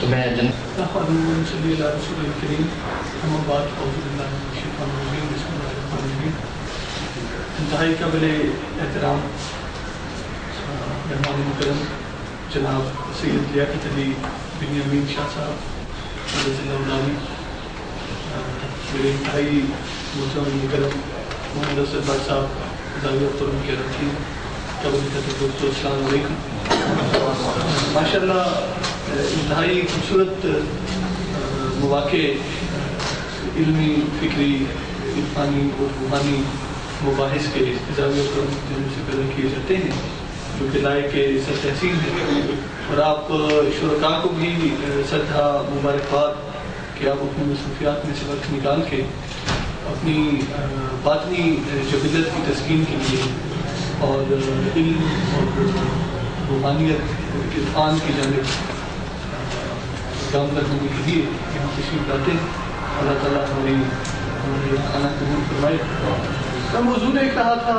تو میں انتہائی قابل احترام مہمان مکرم جناب سید لیاقت علی بن امین شاہ صاحب میرے انتہائی محترم مکرم محمد اسد بھائی صاحب زاویہ محترم کے رکھیں قابل دوستو السلام علیکم. ماشاء اللہ انتہائی خوبصورت مواقع علمی فکری عرفانی اور روحانی مباحث کے زاویہ محترم سے پیدا کیے جاتے ہیں جو کہ لائق سر تحسین ہے. اور آپ شرکاء کو بھی سردا مبارکباد کہ آپ اپنی مصروفیات میں سے وقت نکال کے اپنی باطنی جبلت کی تسکین کے لیے اور علم اور روحانیت عرفان کی جانب گامزن ہونے کے لیے یہاں تشریف لاتے ہیں. اللہ تعالیٰ ہماری کھانا قبول فرمائے. میں موضوع دیکھ رہا تھا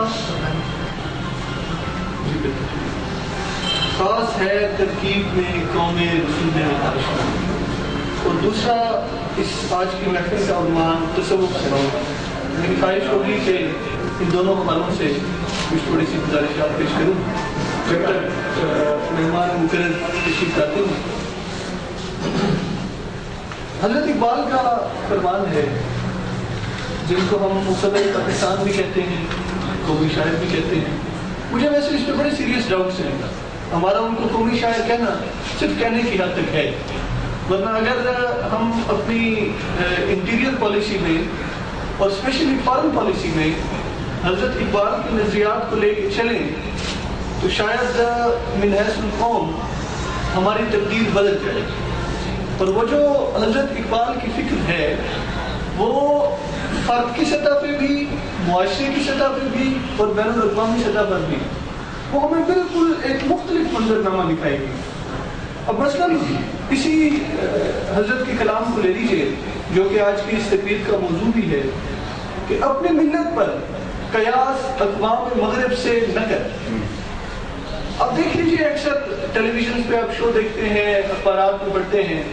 خاص ہے ترکیب میں قوم رسول عاشق، اور دوسرا اس آج کی محفل کا عنوان تصوف سے ہوگا. میری خواہش ہوگی کہ ان دونوں حوالوں سے کچھ تھوڑی سی گزارشات پیش کروں جب تک مہمان مقرر تشریف لاتے ہیں. حضرت اقبال کا فرمان ہے جن کو ہم مصدر پاکستان بھی کہتے ہیں، قومی شاعر بھی کہتے ہیں. مجھے ویسے اس پہ بڑے سیریس ڈاؤٹس ہیں. ہمارا ان کو قومی شاعر کہنا صرف کہنے کی حد تک ہے، ورنہ اگر ہم اپنی انٹیریئر پالیسی میں اور اسپیشلی فارن پالیسی میں حضرت اقبال کے نظریات کو لے کے چلیں تو شاید من حیث القوم ہماری تقدیر بدل جائے. اور وہ جو حضرت اقبال کی فکر ہے وہ فرد کی سطح پہ بھی، معاشرے کی سطح پہ بھی اور بین الاقوامی سطح پر بھی وہ ہمیں بالکل ایک مختلف منظرنامہ دکھائے گی. اب مثلاً اسی حضرت کے کلام کو لے لیجیے جو کہ آج کی اس تقریر کا موضوع بھی ہے کہ اپنی ملت پر قیاس اقوام مغرب سے نہ کر. اب دیکھ لیجیے اکثر ٹیلی ویژن پہ آپ شو دیکھتے ہیں، اخبارات میں پڑھتے ہیں،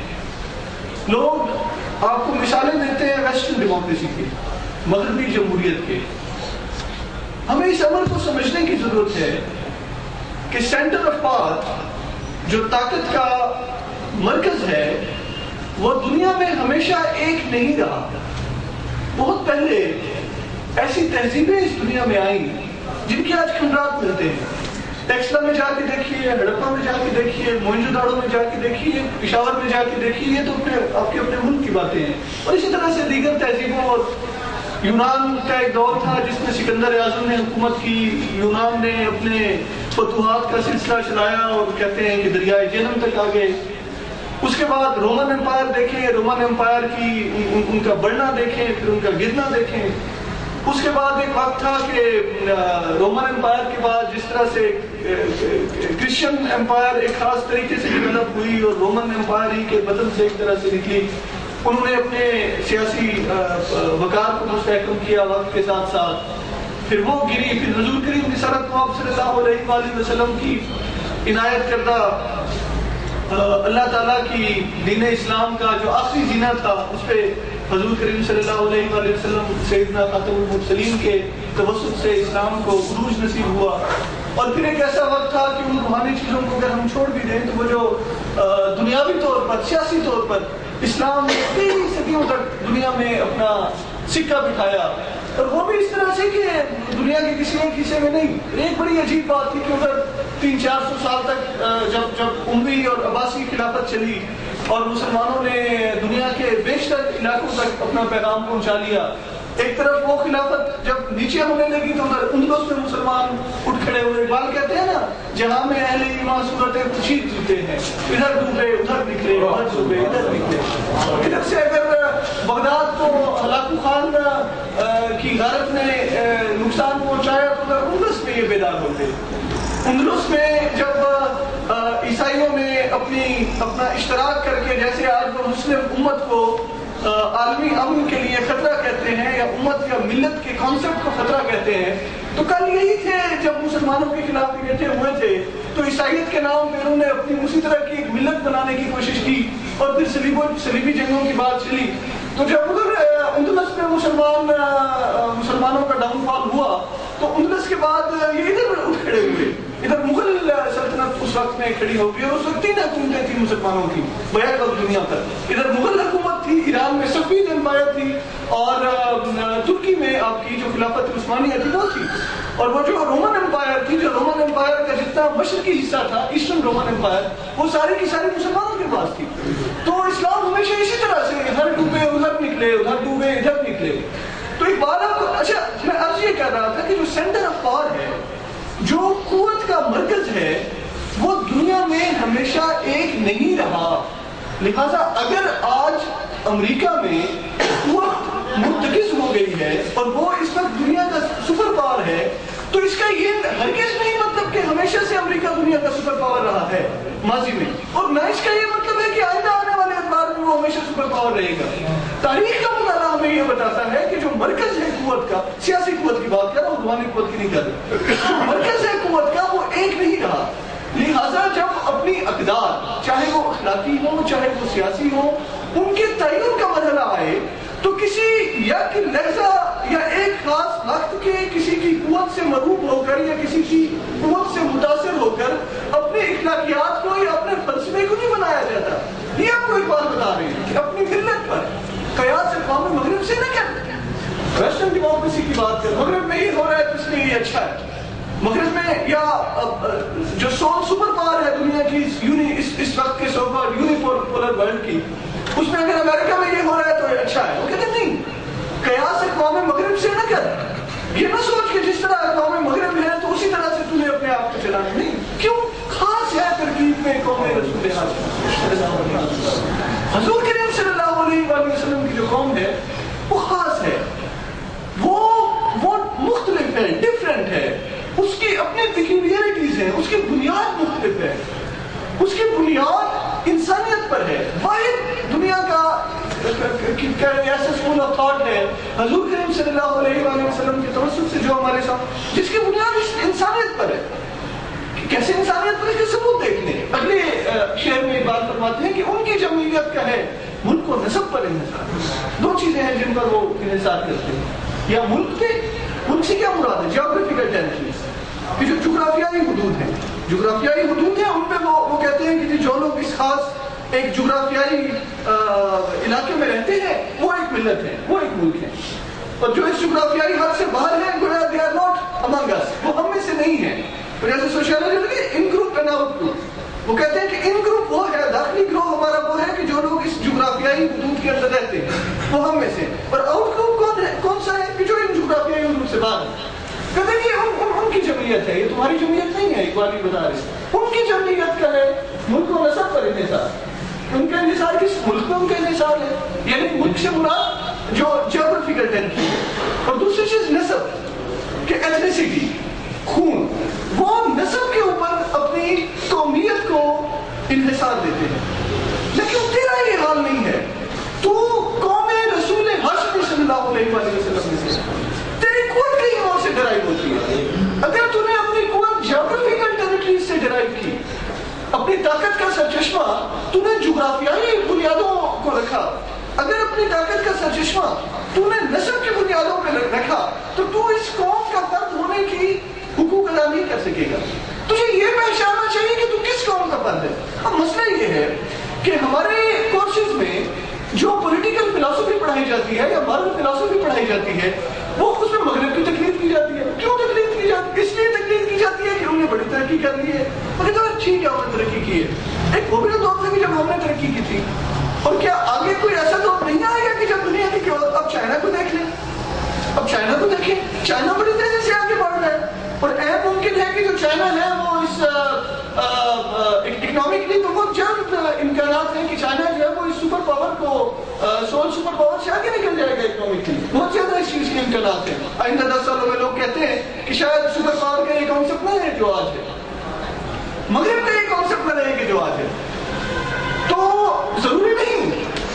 لوگ آپ کو مثالیں دیتے ہیں ویسٹرن ڈیموکریسی کی، مغربی جمہوریت کے. ہمیں اس عمل کو سمجھنے کی ضرورت ہے کہ سینٹر آف پاور جو طاقت کا مرکز ہے وہ دنیا میں ہمیشہ ایک نہیں رہا. بہت پہلے ایسی تہذیبیں اس دنیا میں آئیں جن کے آج کھنڈرات ملتے ہیں. ٹیکسلا میں جا کے دیکھیے، ہڑپا میں جا کے دیکھیے، موئنجو داڑو میں جا کے دیکھیے، پشاور میں جا کے دیکھیے. یہ تو آپ کے اپنے ملک کی باتیں ہیں. اور اسی طرح سے دیگر تہذیبوں، اور یونان کا ایک دور تھا جس میں سکندر اعظم نے حکومت کی. یونان نے اپنے فتوحات کا سلسلہ چلایا اور کہتے ہیں کہ دریائے جہلم تک آ گئے. اس کے بعد رومن امپائر دیکھیں، رومن امپائر کی ان کا بڑھنا دیکھیں، پھر ان کا گرنا دیکھیں. اس کے بعد ایک وقت تھا کہ رومن امپائر کے بعد جس طرح سے کرسچن امپائر ایک خاص طریقے سے ڈیولپ ہوئی اور رومن امپائر ہی کے بدن سے ایک طرح سے نکلی. انہوں نے اپنے سیاسی وقار کو مستحکم کیا وقت کے ساتھ ساتھ. پھر وہ گری. پھر حضور کریم کی سرت آپ صلی اللہ علیہ وآلہ وسلم کی عنایت کردہ اللہ تعالیٰ کی دین اسلام کا جو آخری زینت تھا اس پہ حضور کریم صلی اللہ علیہ وآلہ وسلم سیدنا خاتم المرسلین کے توسط سے اسلام کو عروج نصیب ہوا. اور پھر ایک ایسا وقت تھا کہ ان روحانی چیزوں کو اگر ہم چھوڑ بھی دیں تو وہ جو دنیاوی طور پر، سیاسی طور پر اسلام نے کئی صدیوں تک دنیا میں اپنا سکہ بٹھایا. اور وہ بھی اس طرح سے کہ دنیا کے کسی ایک حصے میں نہیں. ایک بڑی عجیب بات تھی کہ ادھر 300-400 سال تک جب اموی اور عباسی خلافت چلی اور مسلمانوں نے دنیا کے بیشتر علاقوں تک اپنا پیغام پہنچا لیا. ایک طرف وہ خلافت جب نیچے ہونے لگی تو ادھر اندلس میں مسلمان اٹھ کھڑے ہوئے. اقبال کہتے ہیں نا جہاں میں اہل ایمان صورتیں کشید جوتے ہیں، ادھر ڈوبے ادھر نکلے، ادھر ڈوبے ادھر نکلے. ادھر سے اگر بغداد کو ہلاکو خان کی غارت نے نقصان پہنچایا تو ادھر اندلس میں یہ بیدار ہوتے. اندلس میں جب عیسائیوں نے اپنا اشتراک کر کے، جیسے آج وہ مسلم امت کو عالمی امن کے لیے خطرہ کہتے ہیں یا امت یا ملت کے کانسیپٹ کو خطرہ کہتے ہیں، تو کل یہی تھے جب مسلمانوں کے خلاف اکٹھے ہوئے تھے تو عیسائیت کے نام پہ انہوں نے اپنی اسی طرح کی ایک ملت بنانے کی کوشش کی. اور صلیبی جنگوں کی بات چلی تو جب ادھر اندلس میں مسلمانوں کا ڈاؤن فال ہوا تو اندلس کے بعد یہ ادھر اٹھ کھڑے ہوئے. ادھر مغل سلطنت اس وقت میں کھڑی ہو گئی اور اس وقت 3 حکومتیں تھیں مسلمانوں کی بیک آف دنیا پر. ادھر مغل حکومت تھی, ایران میں صفوی امپائر تھی, اور ترکی میں آپ کی جو خلافت عثمانیہ تھی وہ تھی, اور وہ جو رومن امپائر تھی, جو رومن امپائر کا جتنا مشرقی حصہ تھا ایسٹرن رومن امپائر, وہ ساری کی ساری مسلمانوں کے پاس تھی. تو اسلام ہمیشہ اسی طرح سے ہر ڈوبے ادھر نکلے, ادھر ڈوبے ادھر نکلے. تو ایک بار اچھا میں عرض یہ کر رہا تھا کہ جو سینٹر آف پاور ہے, جو قوت کا مرکز ہے, وہ دنیا میں ہمیشہ ایک نہیں رہا. لہذا اگر آج امریکہ میں قوت مرتکز ہو گئی ہے اور وہ اس وقت دنیا کا سپر پاور ہے, تو اس کا یہ ہرگز نہیں مطلب کہ ہمیشہ سے امریکہ دنیا کا سپر پاور رہا ہے ماضی میں, اور نہ اس کا یہ مطلب ہے کہ آئندہ آنے والے ادوار میں وہ ہمیشہ سپر پاور رہے گا. تاریخ کا مطالعہ ہمیں یہ بتاتا ہے کہ جو مرکز ہے قوت کا, سیاسی قوت کی بات کر رہا ہوں, روحانی قوت کی نہیں کر رہا, جو مرکز ہے قوت کا وہ ایک نہیں رہا. لہٰذا جب اپنی اقدار, چاہے وہ اخلاقی ہو چاہے وہ سیاسی ہو, ان کے تعین کا مرحلہ آئے تو کسی یک لحظہ یا ایک خاص وقت کے کسی کی قوت سے مرعوب ہو کر یا کسی کی قوت سے متاثر ہو کر اپنے اخلاقیات کو یا اپنے فلسفے کو نہیں بنایا جاتا. یہ آپ کو ایک بات بتا رہے ہیں کہ اپنی ملت پر قیاس اقوام مغرب سے نہ کر, ویسٹرن ڈیموکریسی کی بات کر, مغرب میں یہ ہو رہا ہے تو اس لیے یہ اچھا ہے. مغرب میں یا جو سول سپر پاور ہے دنیا کی اس وقت کے سوکالڈ یونیپولر ورلڈ کی, اس میں اگر امریکہ میں یہ ہو رہا ہے تو یہ اچھا ہے. وہ کہتے ہیں نہیں, قیاس اقوام مغرب سے نہ کر. یہ نہ سوچ کہ جس طرح اقوام مغرب ہے تو اسی طرح سے تمہیں اپنے آپ کو چلانا. نہیں, کیوں خاص ہے ترکیب میں قوم رسول حضور کریم صلی اللہ علیہ وآلہ وسلم کی جو قوم ہے وہ خاص ہے, وہ مختلف ہے, ڈفرینٹ ہے, اس کی اپنی پیکیولیرٹیز ہیں, اس کی بنیاد مختلف ہے, اس کی بنیاد انسانیت پر ہے. واحد دنیا کا ایسا اسکول آف تھاٹ ہے حضور کریم صلی اللہ علیہ وآلہ وسلم کے توسط سے جو ہمارے ساتھ, جس کی بنیاد انسانیت پر ہے. کیسے انسانیت پر, اس کے ثبوت دیکھ لیں. اگلے شعر میں بات فرماتے ہیں کہ ان کی جمعیت کا ہے ملک و نسب پر انحصار. 2 چیزیں ہیں جن پر وہ انحصار کرتے ہیں, یا ملک پہ, ملک سے کیا مراد ہے, جیوگرافیکل ٹیریٹریز, کہ جو جغرافیائی حدود ہیں, جغرافیائی حدود ہیں ان پہ وہ کہتے ہیں کہ جو لوگ اس خاص ایک جغرافیائی علاقے میں رہتے ہیں وہ ایک ملت ہے, وہ ایک ملک ہے, اور جو اس جغرافیائی حد سے باہر ہیں گویا they are not among us, وہ ہم میں سے نہیں ہیں. تو جیسے سوشیالوجی میں ان گروپ اینڈ آؤٹ گروپ, وہ کہتے ہیں کہ ان گروپ وہ ہے, داخلی گروہ ہمارا وہ ہے کہ جو لوگ اس جغرافیائی حدود کے اندر رہتے ہیں وہ ہم میں سے, اور آؤٹ گروپ کون سا ہے کہ جو ان جغرافیائی حدود سے باہر ہے. کہتے ہیں کہ ان کی جمعیت ہے, یہ تمہاری جمعیت نہیں ہے, اقبالی بتا رہے ہیں. ان کی جمعیت کا ہے ملک و نسب پر انحصار. ان کا انحصار کس ملک میں ان کا انحصار ہے, یعنی ملک سے مراد جو جیوگرافیکل ٹیریٹری ہے, اور دوسری چیز نسب کہ ایتھنیسٹی, خون, وہ نسب کے اوپر اپنی قومیت کو انحصار دیتے ہیں. لیکن تیرا یہ حال نہیں ہے, تو قوم رسول ہاشمی صلی اللہ علیہ وآلہ وسلم میں سے, تیری قوت کہیں اور سے ڈرائیو ہوتی ہے. اگر تو نے اپنی قوت جیوگرافیکل ٹیریٹریز سے ڈرائیو کی, اپنی طاقت کا سرچشمہ تو نے جغرافیائی بنیادوں کو رکھا, اگر اپنی طاقت کا سرچشمہ تو نے نسب کی بنیادوں پہ رکھا, تو اس قوم کا فرد ہونے کی حقوق ادا نہیں کر سکے گا. تجھے یہ پہچاننا چاہیے کہ تو کس قوم کا فرد ہے. اب مسئلہ یہ ہے کہ ہمارے کورسز میں جو پولیٹیکل فلسفی پڑھائی جاتی ہے یا مارل فلسفی پڑھائی جاتی ہے, وہ اس میں مغرب کی تقلید کی جاتی ہے. کیوں تقلید کی جاتی ہے؟ اس لیے تقلید کی جاتی ہے کہ انہوں نے بڑی ترقی کر لی ہے. مگر تو ٹھیک ہے, ہم نے ترقی کی ہے, ایک وہ بھی دور تھا کہ جب ہم نے ترقی کی تھی, اور کیا آگے کوئی ایسا دور نہیں آئے گا کہ جب دنیا کی اب چائنا کو دیکھ لیں, اب چائنا کو دیکھیں, چائنا بڑی تیزی سے آگے بڑھ رہا ہے, اور اہم ممکن ہے کہ جو چائنا ہے وہ اس اکنامکلی بہت جلد امکانات ہیں کہ چائنا جو ہے وہ اس سپر پاور کو سول سپر پاور سے آگے نکل جائے گا. اکنامکلی بہت زیادہ اس چیز کے امکانات ہیں. آئندہ 10 سالوں میں لوگ کہتے ہیں کہ شاید سپر پاور کا یہ کانسیپٹ نہ ہے جو آج ہے, مغرب کا یہ کانسیپٹ نہ رہے کہ جو آج ہے. تو ضروری نہیں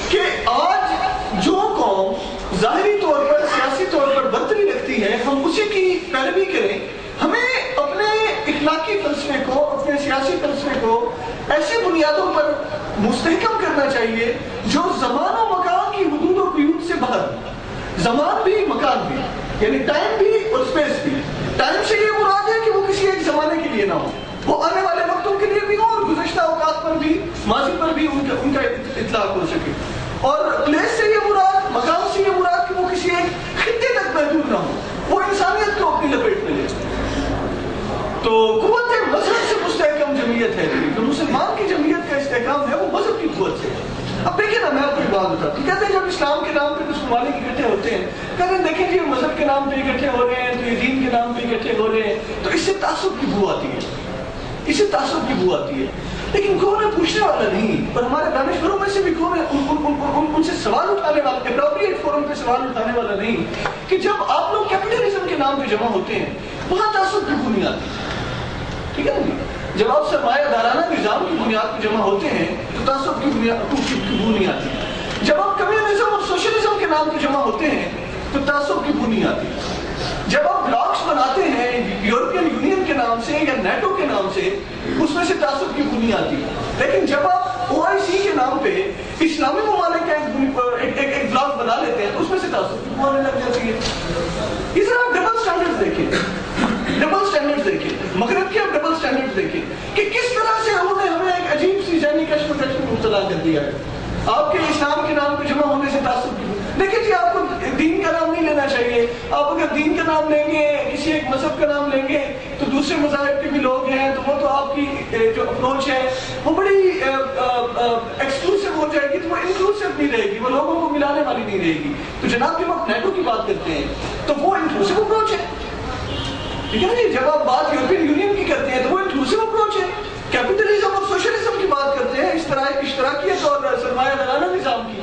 کہ آج جو قوم ظاہری طور پر سیاسی طور پر برتری رکھتی ہے ہم اسی کی پیروی کریں. ہمیں اپنے اخلاقی فلسفے کو, اپنے سیاسی فلسفے کو ایسی بنیادوں پر مستحکم کرنا چاہیے جو زمان و مکان کی حدود و قیود سے باہر، زمان بھی مکان بھی، یعنی ٹائم بھی اور اسپیس بھی۔ ٹائم سے یہ مراد ہے کہ وہ کسی ایک زمانے کے لیے نہ ہو، وہ آنے والے وقتوں کے لیے بھی ہو اور گزشتہ اوقات پر بھی، ماضی پر بھی ان کا اطلاق ہو سکے۔ اور پلیس سے یہ مراد، مکان سے یہ مراد کہ وہ کسی ایک خطے تک محدود نہ ہو، وہ انسانیت کو اپنی لپیٹ میں لے۔ تو قوت مذہب سے مستحکم جمعیت ہے، جو مسلمان کی جمعیت کا استحکام ہے وہ مذہب کی قوت سے ہے۔ اب دیکھیں نا، میں آپ کو ایک بات بتاتا ہوں، کہتے ہیں جب اسلام کے نام پہ کچھ ممالک اکٹھے ہوتے ہیں، کہتے ہیں دیکھیں جی مذہب کے نام پہ اکٹھے ہو رہے ہیں، تو یہ دین کے نام پہ اکٹھے ہو رہے ہیں، تو اس سے تعصب کی بو آتی ہے، اس سے تعصب کی بو آتی ہے۔ لیکن کون ہے پوچھنے والا نہیں، اور ہمارے دانشوروں میں سے بھی کون ہے ان سے سوال اٹھانے والا، اپروپریٹ فورم پہ سوال اٹھانے والا نہیں کہ جب آپ لوگ کیپٹلزم کے نام پہ جمع ہوتے ہیں وہاں تعصب کی بو نہیں آتی، ٹھیک ہے نا؟ جب آپ سرمایہ دارانہ نظام کی بنیاد پہ جمع ہوتے ہیں تو تعصب کی بو نہیں آتی۔ جب آپ کمیونزم اور سوشلزم کے نام پہ جمع ہوتے ہیں تو تعصب کی بو نہیں آتی۔ جب آپ بلاکس بناتے ہیں یورپین یونین کے نام سے یا نیٹو کے نام سے، اس میں سے تعصب کی بو نہیں آتی۔ لیکن جب آپ OIC کے نام پہ اسلامی ممالک کا ایک بلاک بنا لیتے ہیں تو اس میں سے تعصب کی بو آنے لگ جاتی ہے۔ اس طرح آپ ڈبل سٹینڈرڈ دیکھیں، ڈبل سٹینڈرڈ دیکھیں، مغرب کے آپ ڈبل سٹینڈرڈ دیکھیں کہ کس طرح سے انہوں نے ہمیں ایک عجیب سی ذہنی کشف و کش میں مبتلا کر دیا ہے۔ آپ کے اسلام کے نام پہ جمع ہونے سے تعصب کی، دیکھیں جی آپ کو دین کا نام نہیں لینا چاہیے۔ آپ اگر دین کا نام لیں گے، کسی ایک مذہب کا نام لیں گے تو دوسرے مذاہب کے بھی لوگ ہیں تو وہ تو آپ کی جو اپروچ ہے وہ بڑی ایکسکلوسیو ہو جائے گی، تو وہ انکلوسیو نہیں رہے گی، وہ لوگوں کو ملانے والی نہیں رہے گی۔ تو جناب جب آپ نیٹو کی بات کرتے ہیں تو وہ انکلوسیو اپروچ ہے، ٹھیک ہے نا جی؟ جب آپ بات یورپین یونین کی کرتے ہیں تو وہ انکلوسیو اپروچ ہے۔ کیپٹلزم اور سوشلزم کی بات کرتے ہیں، اس طرح ایک اشتراکیت اور سرمایہ دارانہ نظام کی،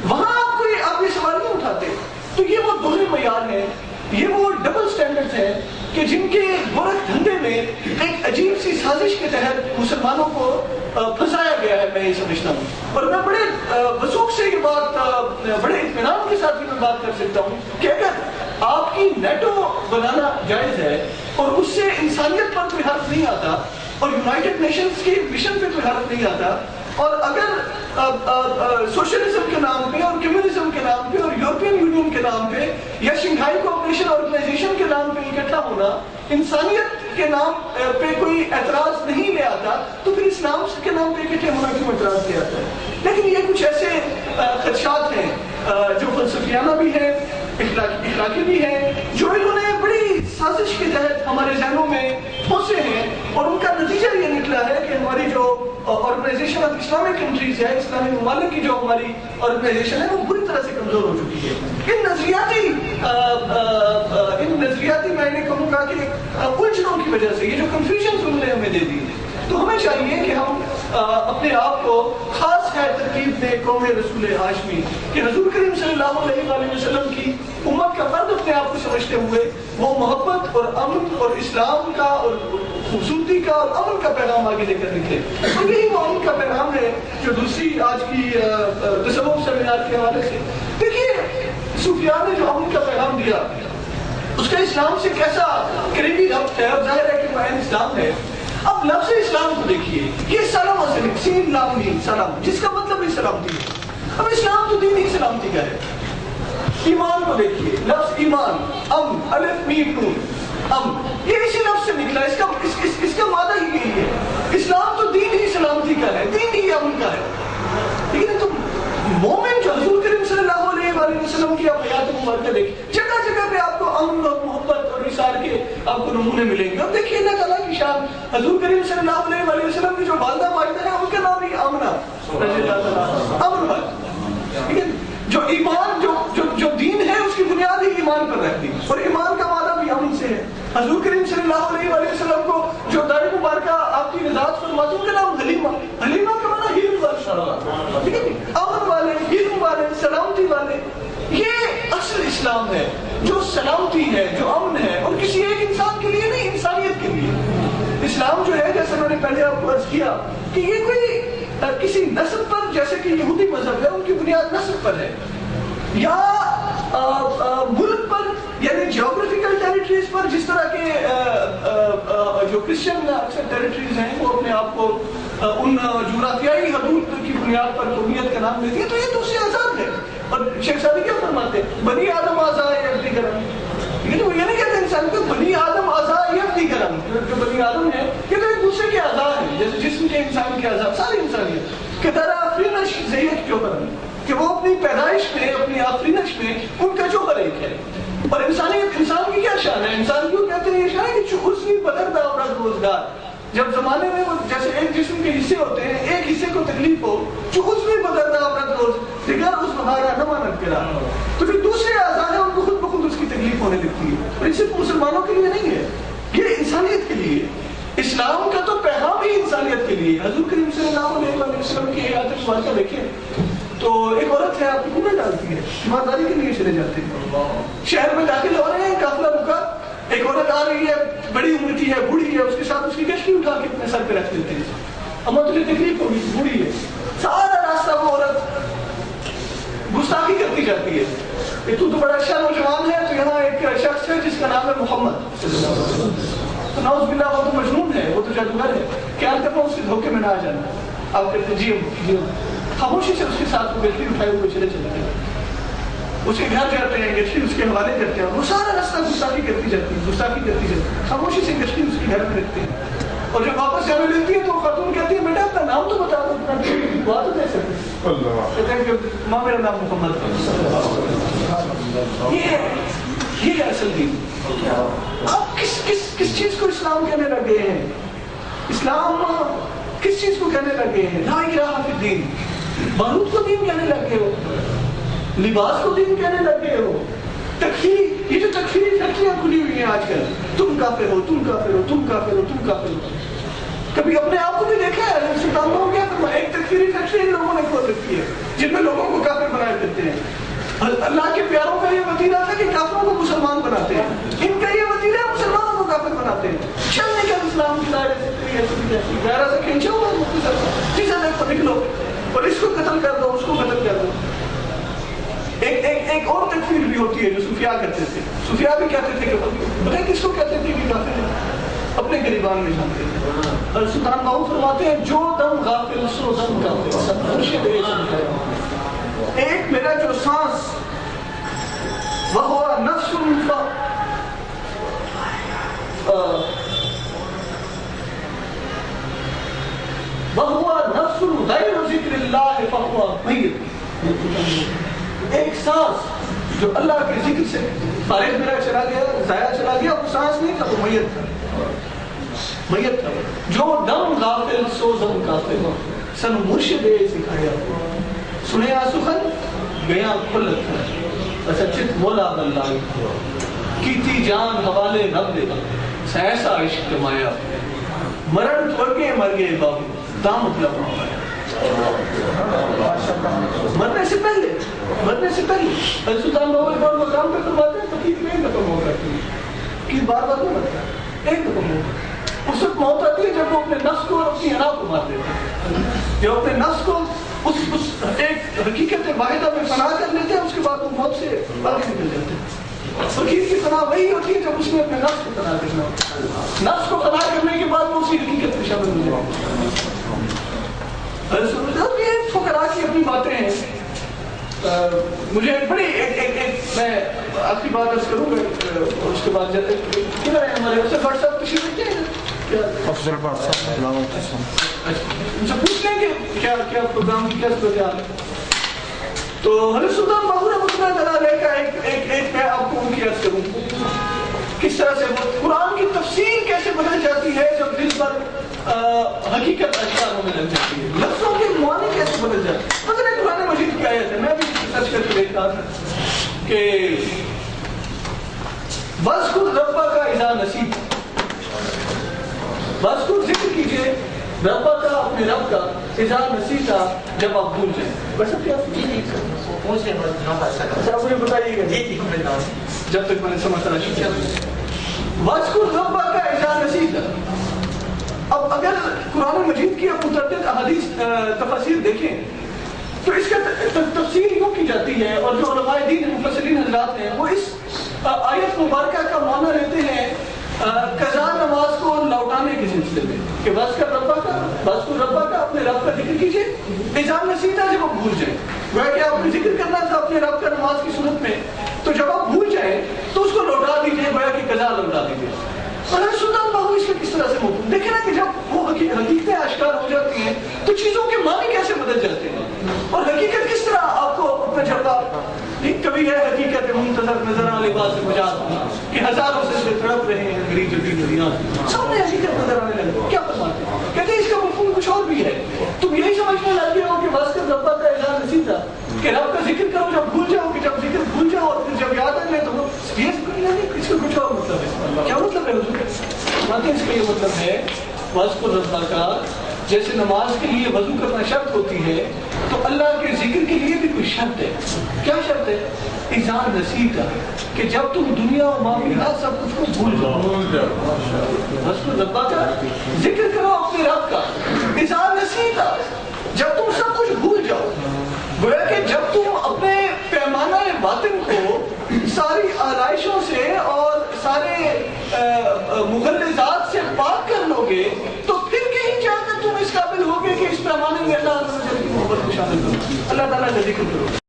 وہاں آپ یہ سوال نہیں اٹھاتے۔ تو یہ وہ دوہرے معیار ہیں، یہ وہ ڈبل سٹینڈرڈز ہیں کہ جن کے گورکھ دھندے میں ایک عجیب سی سازش کے تحت مسلمانوں کو پھنسایا گیا ہے، میں یہ سمجھتا ہوں۔ اور میں بڑے وثوق سے یہ بات، بڑے اطمینان کے ساتھ میں بات کر سکتا ہوں کہ اگر آپ کی نیٹو بنانا جائز ہے اور اس سے انسانیت پر کوئی حرف نہیں آتا اور یونائٹڈ نیشنز کی مشن پہ کوئی حرف نہیں آتا، اور اگر سوشلزم کے نام پہ اور کمیونزم کے نام پہ اور یورپین یونین کے نام پہ یا شنگھائی کوآپریشن آرگنائزیشن کے نام پہ اکٹھا ہونا انسانیت کے نام پہ کوئی اعتراض نہیں لے آتا، تو پھر اسلام کے نام پہ اکٹھے ہونا کیوں اعتراض لے آتا ہے؟ لیکن یہ کچھ ایسے خدشات ہیں جو فلسفیانہ بھی ہیں، اخلاقی بھی ہیں، جو انہوں نے بڑی سازش کے تحت ہمارے ذہنوں میں پھنسے ہیں، اور ان کا نتیجہ یہ نکلا ہے کہ ہماری جو آرگنائزیشن آف اسلامک کنٹریز ہے، اسلامی ممالک کی جو ہماری آرگنائزیشن ہے وہ بری طرح سے کمزور ہو چکی ہے۔ ان نظریاتی میں نے کہوں گا کہ الجھنوں کی وجہ سے، یہ جو کنفیوژنز انہوں نے ہمیں دے دی، تو ہمیں چاہیے کہ ہم اپنے آپ کو خاص ہے ترکیب میں قوم رسول ہاشمی کہ حضور کریم صلی اللہ علیہ وآلہ وسلم کی امت کا فرد اپنے آپ کو سمجھتے ہوئے وہ محبت اور امن اور اسلام کا اور خوبصورتی کا اور امن کا پیغام آگے لے کر نکلے۔ اور یہی وہ امن کا پیغام ہے جو دوسری آج کی تصوف سیمینار کے حوالے سے دیکھیے، صوفیاء نے جو امن کا پیغام دیا اس کا اسلام سے کیسا قریبی ربط ہے، اور ظاہر ہے کہ وہ عین اسلام ہے۔ اب لفظ اسلام کو دیکھیے، یہ سلام سے سین لام نہیں سلام، جس کا مطلب ہی سلامتی ہے۔ اب اسلام تو دین ہی سلامتی کا ہے۔ ایمان کو دیکھیے، لفظ ایمان، امن، الف میم نون، امن، یہ اسی لفظ سے نکلا، اس کا معنی ہی یہی ہے۔ اسلام تو دین ہی سلامتی کا ہے، دین ہی امن کا ہے۔ لیکن تو مومن جو حضور کریم صلی اللہ علیہ وآلہ وسلم کی آپ حیات مبارکہ دیکھیں، جگہ جگہ پہ آپ کو امن اور محبت اور اثار کے آپ کو نمونے ملیں گے۔ اور دیکھیے اللہ تعالیٰ کی شان، حضور کریم صلی اللہ علیہ وآلہ وسلم کی جو والدہ ماجدہ ہیں ان کا نام ہی آمنہ رضی اللہ تعالیٰ، امن والد۔ لیکن جو ایمان جو دین ہے اس کی بنیاد ہی ایمان پر رہتی ہے، اور ایمان کا معنی بھی امن سے ہے۔ حضور کریم صلی اللہ علیہ وآلہ وسلم کو جو دار مبارکہ آپ کی رضاعت فرماتے ہیں ان کا نام حلیمہ، حلیمہ کا معنی ہیل والے، ٹھیک ہے، امن والے، ہیل والے، سلامتی والے۔ یہ اصل اسلام ہے جو سلامتی ہے، جو امن ہے، اور کسی ایک انسان کے لیے نہیں، انسانیت کے لیے۔ اسلام جو ہے، جیسے میں نے پہلے آپ کو عرض کیا کہ یہ کوئی کسی نسل پر، جیسے کہ یہودی مذہب ہے ان کی بنیاد نسل پر ہے، یا ملک پر، یعنی جیوگرافیکل ٹیریٹریز پر، جس طرح کے جو کرسچن اکثر ٹیریٹریز ہیں وہ اپنے آپ کو ان جغرافیائی حدود کی بنیاد پر قومیت کا نام لیتی ہے، تو یہ دوسری آزاد ہے. اور شیخ سعدی کیا فرماتے ہیں؟ بنی آدم آزائے ابدی کرم. لیکن وہ یہ نہیں کہتے انسان کو بنی آدم آزائے ابدی کرم. جو بنی آدم ہے یہ تو ایک دوسرے کے اعضاء ہیں، جیسے جسم کے انسان کے اعضاء، ساری انسانیت کہ در آفرینش زیت کیوں کرم، کہ وہ اپنی پیدائش میں، اپنی آفرینش میں ان کا جو ایک ہے. اور انسانیت، انسان کی کیا شان ہے؟ انسان کیوں کہتے ہیں یہ شان ہے کہ حسنی بدردا اور روزگار. جب زمانے میں وہ جیسے ایک جسم کے حصے ہوتے ہیں، ایک حصے کو تکلیف ہو جو حسنی بدردا اور روز دیگر اس بہارا نہ مانت کرا، تو پھر دوسرے اعضاء ہیں ان کو خود بخود اس کی تکلیف ہونے لگتی ہے. اور یہ صرف مسلمانوں کے لیے نہیں ہے، یہ انسانیت کے لیے. اسلام کا تو پیغام ہی انسانیت کے لیے. حضور کریم صلی اللہ علیہ وسلم کی حیات مبارکہ دیکھیں تو ایک عورت ہے، آپ کو کنویں ڈالتی ہے، ایمانداری کے لیے چلے جاتے ہیں، شہر میں داخل ہو رہے ہیں، قافلہ رکا، ایک عورت آ رہی ہے، بڑی عمر کی ہے، بوڑھی ہے، اس کے ساتھ اس کی کشتی اٹھا کے اپنے سر پہ رکھ دیتے ہیں. اما تجھے تکلیف ہوگی، بوڑھی ہے. سارا راستہ وہ عورت گستاخی کرتی جاتی ہے کہ تو بڑا اچھا نوجوان ہے، تو یہاں ایک شخص ہے جس کا نام ہے محمد، تو نعوذ باللہ وہ تو مجنون ہے، وہ تو جادوگر ہے، کیا کرنا اس کے دھوکے میں نہ آ جانا. آپ کہتے ہیں جی خاموشی سے اس کے ساتھ وہ گٹری اٹھائے ہوئے چلے چلتے ہیں، اس کے گھر جاتے ہیں، گٹری اس کے حوالے کرتے ہیں، وہ سارا راستہ گستاخی کرتی جاتی ہے، گستاخی کرتی جاتی ہے. خاموشی سے گٹری اس کے گھر میں رکھتے ہیں، اور جب واپس جانے لگتی ہے تو وہ خاتون کہتی ہے بیٹا اپنا نام تو بتا دو، اپنا دعا تو دے سکتے. کہتے ہیں کہ ماں میرا نام محمد ہے. یہ ہے اصل دین. آپ کس چیز کو اسلام کہنے لگے ہیں؟ اسلام کس چیز کو کہنے لگے ہیں؟ لا الہ فی الدین. بارود کو دین کہنے لگے ہو، لباس کو دین کہنے لگے ہو. تکفیری، یہ جو تکفیری فیکٹریاں کھلی ہوئی ہیں آج کل، تم کافر ہو، تم کافر ہو، تم کافر ہو، تم کافر ہو. کبھی اپنے آپ کو بھی دیکھا ہے؟ سلطان لوگ کیا کرنا، ایک تکفیری فیکٹری ان لوگوں نے کھول رکھی ہے جن میں لوگوں کو کافر بنائے دیتے ہیں. اللہ کے پیاروں کا یہ وتیرہ تھا کہ کافروں کو مسلمان بناتے ہیں، ان کا یہ وتیرہ مسلمانوں کو کافر بناتے ہیں. چلنے کا اسلام کی دائرے سے دائرہ سے کھینچا ہوا مختصر جسے دیکھو نکلو اور اس کو قتل کر دو، اس کو قتل کر دو. ایک اور تکفیر بھی ہوتی ہے جو صوفیاء کرتے تھے. صوفیاء بھی کہتے تھے کہ بتائیں کس کو کہتے تھے کہ کافر ہے؟ اپنے گریبان میں جانتے ہیں. اور سلطان باہو فرماتے ہیں جو دم غافل سو دم کافر. ایک میرا جو سانس وہ نفس وهو نفس غیر ذکر اللہ فهو میت. ایک سانس جو اللہ کے ذکر سے فارغ میرا چلا گیا، ضائع چلا گیا، وہ سانس نہیں تھا، وہ میت تھا، میت تھا. جو دم غافل سو دم کافر. سن مرشد سکھایا سنیا سخن گیا کھلت سچت مولا بلّہ کی تھی جان حوالے رب دے ایسا عشق کمایا مرن چھوڑ کے مر گئے بابو دام مطلب مرنے سے پہلے سلطان بابو ایک بار مقام پہ فرماتے ہیں فقیر میں ایک دفعہ موت آتی ہے کہ بار بار نہیں مرتا، ایک دفعہ موت. اس وقت موت آتی ہے جب وہ اپنے نفس کو اور اپنی حنا کو مار دیتے ہیں، جب اپنے نفس کو اس ایک حقیقت واحدہ میں فنا کر لیتے ہیں، اس کے بعد وہ موت سے باہر نکل جاتے ہیں. فقیر کی فنا وہی ہوتی ہے جب اس نے اپنے نفس کو فنا کرنا، نفس کو فنا کرنے کے بعد وہ اسی حقیقت میں شامل ہو جائے. یہ فقراء کی اپنی باتیں ہیں. مجھے بڑی میں آخری بات عرض کروں گا اور اس کے بعد کدھر ہیں ہمارے واٹس ایپ تشریف رکھتے ہیں افضل ان سے پوچھ لیں کہ کیا پروگرام کی کیا صورتحال ہے. تو حضرت سلطان باہو رحمۃ اللہ تعالیٰ کا ایک میں آپ کو ان کی عرض کروں کس طرح سے قرآن کی تفسیر کیسے بدل جاتی ہے جب دل پر حقیقت اشعار ہونے لگ جاتی ہے، لفظوں کے معنی کیسے بدل جاتے ہیں. مثلا قرآن مجید کی آیت ہے، میں بھی سرچ کر کے دیکھ رہا تھا کہ وَاذْكُرْ رَبَّكَ إِذَا نَسِيتَ، وَاذْكُرْ ذکر کیجئے ربا کا، اپنے رب کا، اذا نسیتا جب آپ بھول جائیں. ویسا کیا اچھا مجھے بتائیے گا جب تک میں نے سمجھنا شکریہ. وَاذْكُرْ رَبَّكَ إِذَا نَسِيتَ. اب اگر قرآن مجید کی آپ متعدد احادیث تفاسیر دیکھیں تو اس کا تفسیر یوں کی جاتی ہے، اور جو علماء دین مفسرین حضرات ہیں وہ اس آیت مبارکہ کا معنی لیتے ہیں قضا نماز کو لوٹانے کے سلسلے میں کہ بس کا ربا کا بس کو ربا کا اپنے رب کا ذکر کیجیے. اذا نسیتا جب آپ بھول جائیں, گویا کہ آپ نے ذکر کرنا تھا اپنے رب کا نماز کی صورت میں, تو جب آپ بھول جائیں تو اس کو لوٹا دیجیے, گویا کہ قضا لوٹا دیجیے. اور سلطان باہو اس کا کس طرح سے مفہوم دیکھیں نا کہ جب وہ حقیقتیں آشکار ہو جاتی ہیں تو چیزوں کے معنی کیسے بدل جاتے ہیں, اور حقیقت کس طرح آپ کو اپنا جواب. کبھی ہے حقیقت منتظر نظر آنے بعد سے مجاز کہ ہزاروں سے تڑپ رہے ہیں غریب جبھی ندیاں, سامنے حقیقت نظر آنے لگے. کیا فرماتے ہیں, کہتے ہیں اس کا مفہوم کچھ اور بھی ہے. تم یہی سمجھنے لگے ہو کہ بس کر ربا کا اعلان نصیب تھا کہ رب کا ذکر کرو جب بھول جاؤ, کہ جب ذکر بھول جاؤ اور پھر جب یاد آ جائے تو وہ یہ ذکر نہیں, اس کا کچھ اور مطلب ہے. کیا مطلب ہے حضور؟ اس کا یہ مطلب ہے وذکر ربک کا, جیسے نماز کے لیے وضو کرنا شرط ہوتی ہے تو اللہ کے ذکر کے لیے بھی کوئی شرط ہے. کیا شرط ہے؟ اذا نسیتا, کہ جب تم دنیا و معاملات سب کچھ کو بھول جاؤ. وذکر ربک کا, ذکر کرو اپنے رب کا. اذا نسیتا, جب تم سب کچھ بھول جاؤ. گویا کہ جب تم اپنے پیمانہ باطن کو ساری آلائشوں سے اور سارے مغلظات سے پاک کر لو گے تو پھر کہیں جا کر تم اس قابل ہوگے کہ اس پیمانے میں اللہ کی محبت کو شامل کرو, اللہ تعالیٰ کا ذکر کرو.